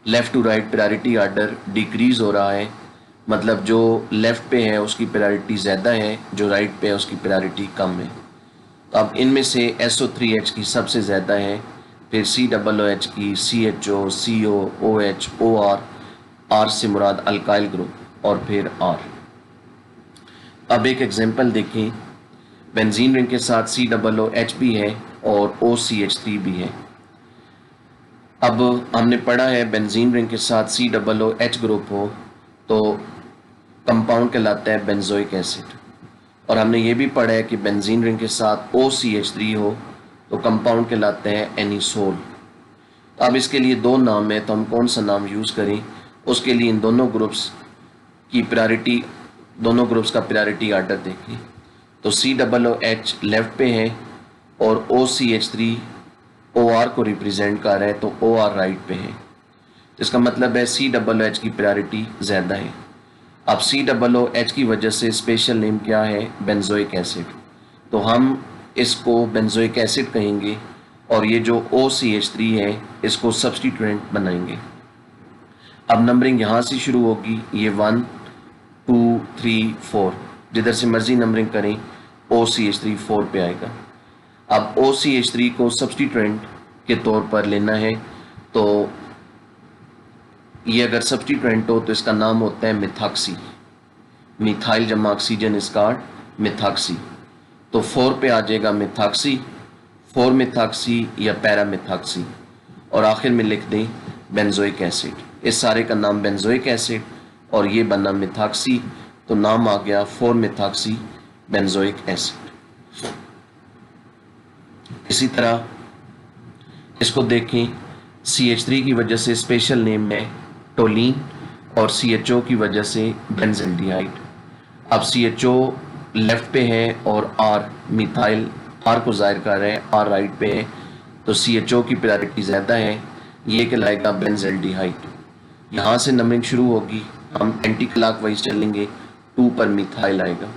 Speaker 1: Left to right priority order decrease हो रहा है, मतलब जो लेफ़्ट पे है उसकी प्रायोरिटी ज़्यादा है, जो राइट पे है उसकी प्रायोरिटी कम है। तो अब इनमें से SO3H की सबसे ज़्यादा है, फिर COOH की, CHO, CO, OH, OR, R से मुराद अल्काइल ग्रुप और फिर R। अब एक एग्जांपल देखें, बेंजीन रिंग के साथ COOH भी है और OCH3 भी है। अब हमने पढ़ा है बेंजीन रिंग के साथ COOH ग्रुप हो तो कंपाउंड कहलाता है बेंजोइक एसिड, और हमने ये भी पढ़ा है कि बेंजीन रिंग के साथ OCH3 हो तो कंपाउंड कहलाता है एनिसोल। तो अब इसके लिए 2 नाम है, तो हम कौन सा नाम यूज़ करें, उसके लिए इन दोनों ग्रुप्स का प्रायोरिटी ऑर्डर देखें। तो COOH लेफ्ट पे है और OCH3 OR को रिप्रेजेंट कर रहा है तो OR राइट पे है, तो इसका मतलब है COOH की प्रायोरिटी ज़्यादा है। अब COOH की वजह से स्पेशल नेम क्या है, बेंजोइक एसिड, तो हम इसको बेंजोइक एसिड कहेंगे और ये जो OCH3 है इसको सब्स्टिट्यूएंट बनाएंगे। अब नंबरिंग यहाँ से शुरू होगी, ये 1 2 3 4 जिधर से मर्जी नंबरिंग करें, OCH3 4 पे आएगा। अब OCH3 को सब्स्टिट्यूएंट के तौर पर लेना है, तो ये अगर सब्स्टिट्यूएंट हो तो इसका नाम होता है मिथॉक्सी, मिथाइल जमा ऑक्सीजन इसका मिथॉक्सी, तो 4 पे आ जाएगा मिथॉक्सी, 4 मिथॉक्सी या पैरामिथॉक्सी और आखिर में लिख दें बेंजोइक एसिड। इस सारे का नाम बेंजोइक एसिड और ये बना मिथॉक्सी तो नाम आ गया 4-मेथॉक्सी बेंजोइक एसिड। इसी तरह इसको देखें, CH3 की वजह से स्पेशल नेम है टोलीन और CHO की वजह से बेंजल्डिहाइड। अब CHO लेफ्ट पे है और R मिथाइल R को जाहिर कर रहे हैं, R राइट पे है, तो CHO की प्रायोरिटी ज़्यादा है, ये कहलाएगा बेंजल्डिहाइड। यहाँ से नंबरिंग शुरू होगी, हम एंटी क्लॉकवाइज चलेंगे, 2 पर मिथाइल आएगा।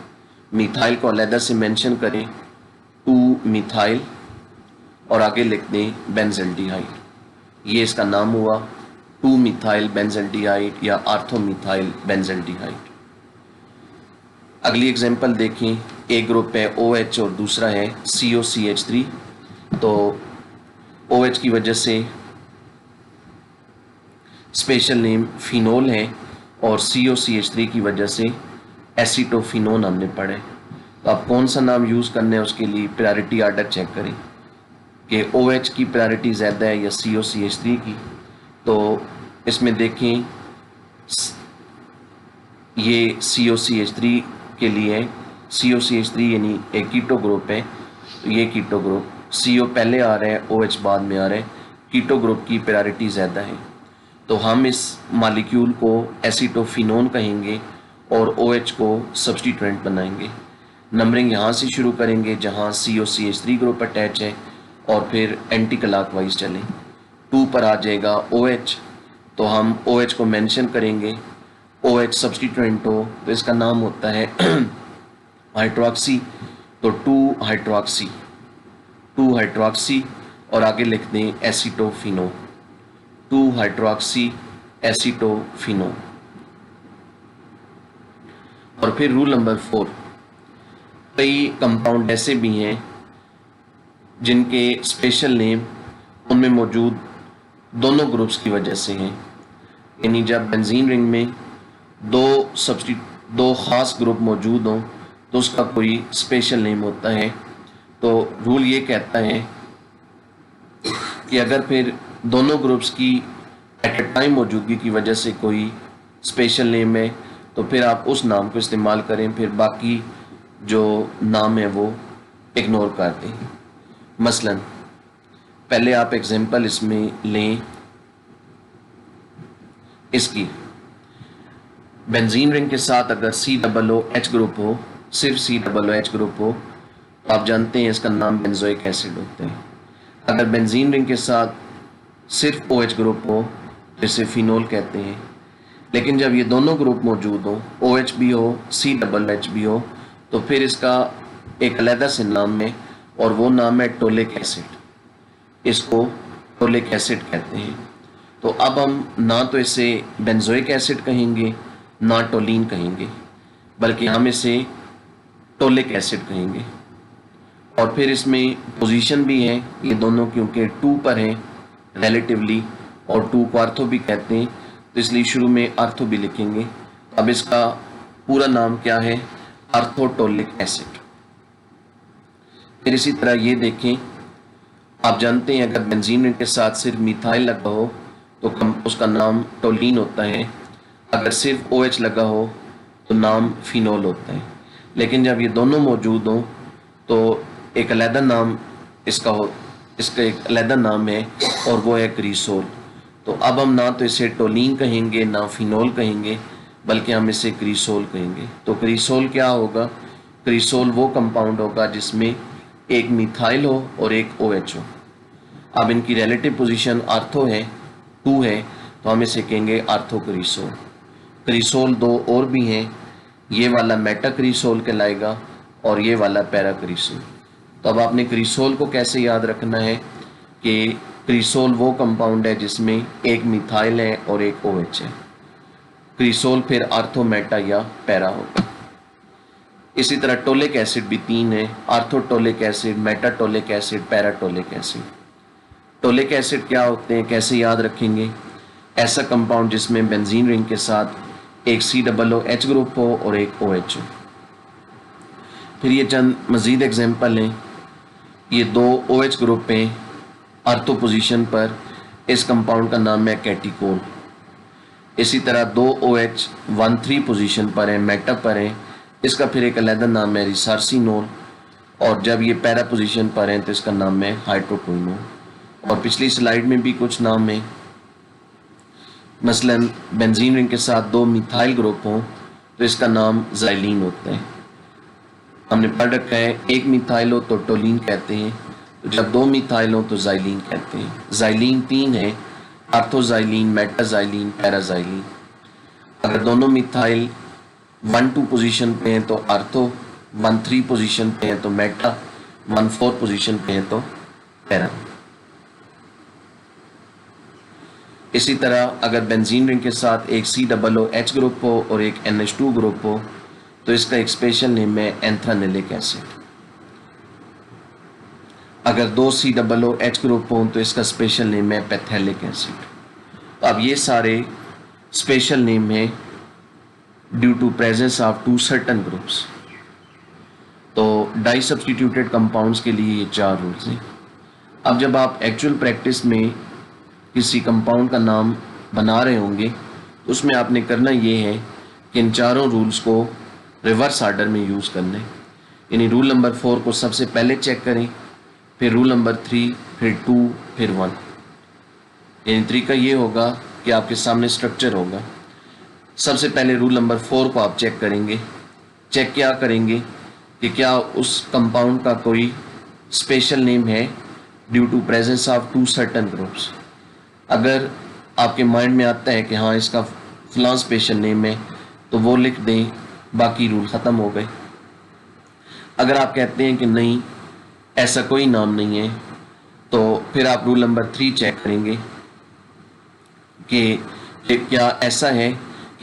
Speaker 1: मिथाइल को अलहदा से मेंशन करें, 2 मिथाइल और आगे लिख दें बेंजल्डिहाइड, ये इसका नाम हुआ 2 मिथाइल बेंजल्डिहाइड या आर्थोमिथाइल बेंजल्डिहाइड। अगली एग्जांपल देखें, एक ग्रुप है OH और दूसरा है COCH3, तो OH की वजह से स्पेशल नेम फिनोल है और COCH3 की वजह से एसीटोफिनोन हमने पढ़े। तो आप कौन सा नाम यूज़ करना है उसके लिए प्रायोरिटी ऑर्डर चेक करें कि OH की प्रायोरिटी ज़्यादा है या COCH3 की। तो इसमें देखें ये COCH3 के लिए है, COCH3 यानी एक कीटो ग्रुप है, तो ये कीटो ग्रुप CO पहले आ रहा है, OH बाद में आ रहा है, कीटो ग्रुप की प्रायोरिटी ज़्यादा है, तो हम इस मालिक्यूल को एसीटोफिनोन कहेंगे और OH को सब्स्टिट्यूएंट बनाएंगे। नंबरिंग यहाँ से शुरू करेंगे जहाँ COCH3 ग्रुप अटैच है और फिर एंटी क्लॉकवाइज चलें, 2 पर आ जाएगा OH, तो हम OH को मेंशन करेंगे, OH सब्स्टिट्यूएंट हो तो इसका नाम होता है हाइड्रोक्सी, तो 2 हाइड्रोक्सी और आगे लिख दें एसीटोफिनो, 2 हाइड्रोक्सी एसीटोफिनो। और फिर रूल नंबर 4, कई कंपाउंड ऐसे भी हैं जिनके स्पेशल नेम उनमें मौजूद दोनों ग्रुप्स की वजह से हैं, यानी जब बेंजीन रिंग में दो ख़ास ग्रुप मौजूद हों तो उसका कोई स्पेशल नेम होता है। तो रूल ये कहता है कि अगर फिर दोनों ग्रुप्स की एट ए टाइम मौजूदगी की वजह से कोई स्पेशल नेम है तो फिर आप उस नाम को इस्तेमाल करें, फिर बाकी जो नाम है वो इग्नोर कर दें। मसलन पहले आप एग्जांपल इसमें लें इसकी, बेंजीन रिंग के साथ अगर COOH ग्रुप हो, सिर्फ COOH ग्रुप हो, तो आप जानते हैं इसका नाम बेंजोइक एसिड होता है। अगर बेंजीन रिंग के साथ सिर्फ OH ग्रुप हो तो इसे फिनोल कहते हैं। लेकिन जब ये दोनों ग्रुप मौजूद हो, OH भी हो COOH भी हो, तो फिर इसका एक अलग से नाम है और वो नाम है टोलिक एसिड, इसको टोलिक एसिड कहते हैं। तो अब हम ना तो इसे बेंजोइक एसिड कहेंगे ना टोलीन कहेंगे, बल्कि हम इसे टोलिक एसिड कहेंगे। और फिर इसमें पोजीशन भी है ये दोनों, क्योंकि 2 पर हैं रिलेटिवली और 2 को आर्थो भी कहते हैं, तो इसलिए शुरू में आर्थो भी लिखेंगे। अब इसका पूरा नाम क्या है, आर्थोटोलिक एसिड। फिर इसी तरह ये देखें, आप जानते हैं अगर बेंजीन रिंग के साथ सिर्फ मिथाइल लगा हो तो उसका नाम टोलीन होता है, अगर सिर्फ OH लगा हो तो नाम फिनोल होता है। लेकिन जब ये दोनों मौजूद हों तो एक अलहदा नाम इसका एक अलहदा नाम है और वो है क्रीसोल। तो अब हम ना तो इसे टोलीन कहेंगे ना फिनोल कहेंगे, बल्कि हम इसे क्रीसोल कहेंगे। तो क्रीसोल क्या होगा, क्रीसोल वो कंपाउंड होगा जिसमें एक मिथाइल हो और एक OH हो। अब इनकी रिलेटिव पोजीशन आर्थो है, 2 है, तो हम इसे कहेंगे आर्थो क्रीसोल। क्रीसोल 2 और भी हैं, ये वाला मेटा क्रीसोल कहलाएगा और ये वाला पैरा क्रीसोल। तो अब आपने क्रीसोल को कैसे याद रखना है कि क्रीसोल वो कंपाउंड है जिसमें एक मिथाइल है और एक OH है। क्रीसोल फिर आर्थो मेटा या पैरा होगा। इसी तरह टोलिक एसिड भी 3 है, आर्थोटोलिक एसिड, मेटाटोलिक एसिड, पैराटोलिक एसिड। टोलिक एसिड क्या होते हैं, कैसे याद रखेंगे, ऐसा कंपाउंड जिसमें बेंजीन रिंग के साथ एक COOH ग्रुप हो और एक OH हो। फिर ये चंद मज़ीद एग्जांपल हैं, ये 2 OH ग्रुप हैं आर्थो पोजीशन पर, इस कंपाउंड का नाम है कैटिकोल। इसी तरह दो OH 1,3 पोजीशन पर है, मेटा पर है, इसका फिर एक अलग नाम है रिसार्सिनोल, और जब ये पैरा पोजीशन पर है तो इसका नाम है हाइड्रोक्विनोल। और पिछली स्लाइड में भी कुछ नाम है, मसलन बेंजीन रिंग के साथ दो मिथाइल ग्रुप हों तो इसका नाम ज़ाइलीन होता है। हमने पढ़ रखा है एक मिथाइल हो तो टोलीन कहते हैं, तो जब दो मिथाइल हो तो ज़ाइलीन कहते हैं। ज़ाइलीन 3 है, आर्थोज़ाइलीन, मेटाज़ाइलीन, पैराज़ाइलीन। अगर दोनों मिथाइल 1,2 पोजीशन पे हैं तो आर्थो, 1,3 पोजीशन पे हैं तो मेटा, 1,4 पोजीशन पे हैं तो पैरा। इसी तरह अगर बेंजीन रिंग के साथ एक COOH ग्रुप हो और एक NH2 ग्रुप हो तो इसका एक स्पेशल नेम है एंथ्रानिलिक एसिड। अगर दो COOH ग्रुप हो तो इसका स्पेशल नेम है पैथेलिक एसिड। तो अब ये सारे स्पेशल नेम है due to presence of 2 certain groups. तो डाई सब्स्टिट्यूटेड कंपाउंड्स के लिए ये 4 रूल्स हैं। अब जब आप एक्चुअल प्रैक्टिस में किसी कंपाउंड का नाम बना रहे होंगे तो उसमें आपने करना ये है कि इन चारों रूल्स को रिवर्स आर्डर में यूज़ करना है। यानी रूल नंबर 4 को सबसे पहले चेक करें, फिर रूल नंबर 3, फिर 2, फिर 1। यानी तरीका ये होगा कि आपके सामने स्ट्रक्चर होगा। सबसे पहले रूल नंबर 4 को आप चेक करेंगे। चेक क्या करेंगे कि क्या उस कंपाउंड का कोई स्पेशल नेम है due to presence of 2 certain groups. अगर आपके माइंड में आता है कि हाँ इसका फलां स्पेशल नेम है तो वो लिख दें, बाकी रूल ख़त्म हो गए। अगर आप कहते हैं कि नहीं ऐसा कोई नाम नहीं है तो फिर आप रूल नंबर 3 चेक करेंगे कि क्या ऐसा है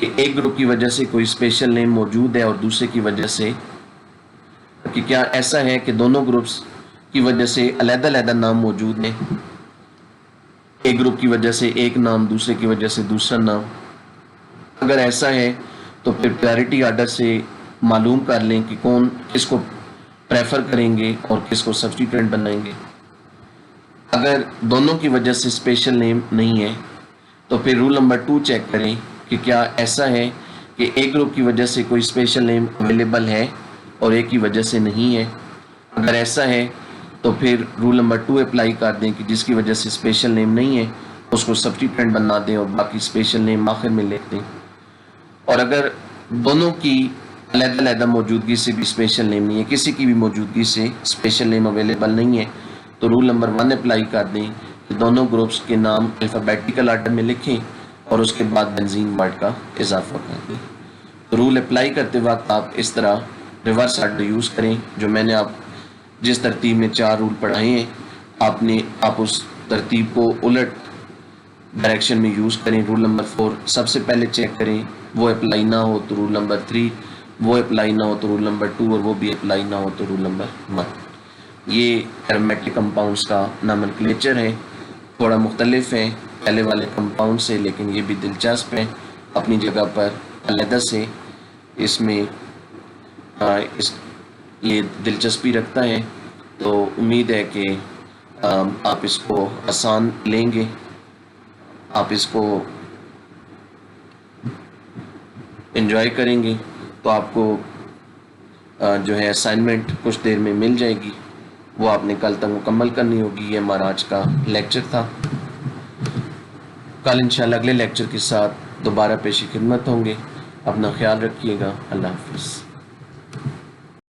Speaker 1: कि एक ग्रुप की वजह से कोई स्पेशल नेम मौजूद है और दूसरे की वजह से, कि क्या ऐसा है कि दोनों ग्रुप्स की वजह से अलग-अलग नाम मौजूद है, एक ग्रुप की वजह से एक नाम, दूसरे की वजह से दूसरा नाम। अगर ऐसा है तो फिर प्रायोरिटी आर्डर से मालूम कर लें कि कौन किसको प्रेफर करेंगे और किसको सब्स्टिट्यूएंट बनाएंगे। अगर दोनों की वजह से स्पेशल नेम नहीं है तो फिर रूल नंबर 2 चेक करें कि क्या ऐसा है कि एक ग्रुप की वजह से कोई स्पेशल नेम अवेलेबल है और एक की वजह से नहीं है। अगर ऐसा है तो फिर रूल नंबर 2 अप्लाई कर दें कि जिसकी वजह से स्पेशल नेम नहीं है उसको सब्स्टिट्यूएंट बना दें और बाकी स्पेशल नेम आखिर में लिख दें। और अगर दोनों की अलग-अलग मौजूदगी से भी स्पेशल नेम नहीं है, किसी की भी मौजूदगी से स्पेशल नेम अवेलेबल नहीं है, तो रूल नंबर 1 अप्लाई कर दें कि दोनों ग्रुप्स के नाम अल्फ़ाबेटिकल आर्डर में लिखें और उसके बाद बेंजीन वर्ड का इजाफा कर दें। तो रूल अप्लाई करते वक्त आप इस तरह रिवर्स आर्डर यूज़ करें। जो मैंने आप जिस तरतीब में 4 रूल पढ़ाए हैं आप उस तरतीब को उलट डायरेक्शन में यूज़ करें। रूल नंबर 4 सबसे पहले चेक करें, वो अप्लाई ना हो तो रूल नंबर 3, वो अप्लाई ना हो तो रूल नंबर 2 और वो भी अप्लाई ना हो तो रूल नंबर 1। ये एरोमेटिक कंपाउंड्स का नॉमेनक्लेचर है, थोड़ा मुख्तलिफ है पहले वाले कंपाउंड से, लेकिन ये भी दिलचस्प है अपनी जगह पर अलग से। इसमें ये दिलचस्पी रखता है, तो उम्मीद है कि आप इसको आसान लेंगे, आप इसको एंजॉय करेंगे। तो आपको जो है असाइनमेंट कुछ देर में मिल जाएगी, वो आपने कल तक मुकम्मल करनी होगी। ये हमारा आज का लेक्चर था। कल इंशाल्लाह अगले लेक्चर के साथ दोबारा पेशी खिदमत होंगे। अपना ख्याल रखिएगा। अल्लाह हाफ़िज़।